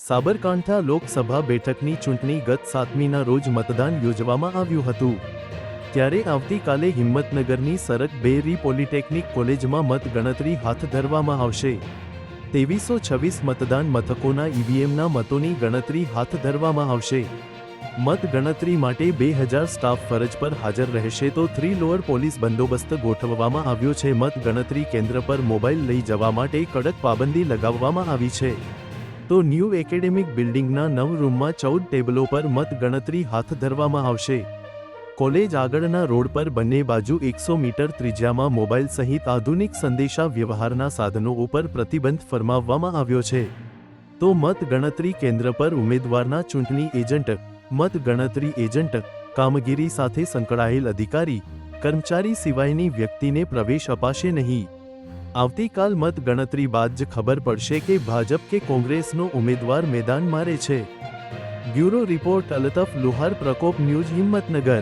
સાબરકાંઠા લોકસભા બેઠકની ચૂંટણી ગત 7મીના રોજ મતદાન યોજવામાં આવ્યું હતું, ત્યારે આવતીકાલે હિંમતનગરની સરક બેરી પોલિટેકનિક કોલેજમાં મતગણતરી હાથ ધરવામાં આવશે। 2326 મતદાન મથકોના ઈવીએમના મતોની ગણતરી હાથ ધરવામાં આવશે। મતગણતરી માટે 2000 સ્ટાફ ફરજ પર હાજર રહેશે તો 3 લોઅર પોલીસ બંદોબસ્ત ગોઠવવામાં આવ્યો છે। મતગણતરી કેન્દ્ર પર મોબાઈલ લઈ જવા માટે કડક પાબંદી લગાવવામાં આવી છે। તો ન્યૂ એકેડેમિક બિલ્ડિંગના 9 રૂમમાં 14 ટેબલો પર મતગણતરી હાથ ધરવામાં આવશે। કોલેજ આગળના રોડ પર બંને બાજુ 100 મીટર ત્રિજ્યામાં મોબાઈલ સહિત આધુનિક સંદેશા વ્યવહારના સાધનો ઉપર પ્રતિબંધ ફરમાવવામાં આવ્યો છે। તો મતગણતરી કેન્દ્ર પર ઉમેદવારના ચૂંટણી એજન્ટ, મતગણતરી એજન્ટ, કામગીરી સાથે સંકળાયેલ અધિકારી, કર્મચારી સિવાયની વ્યક્તિને પ્રવેશ અપાશે નહીં। આવતીકાલ મતગણતરી બાદ જ ખબર પડશે કે ભાજપ કે કોંગ્રેસનો ઉમેદવાર મેદાન મારે છે। બ્યુરો રિપોર્ટ અલ્તફ લુહાર, પ્રકોપ ન્યૂઝ, હિંમતનગર।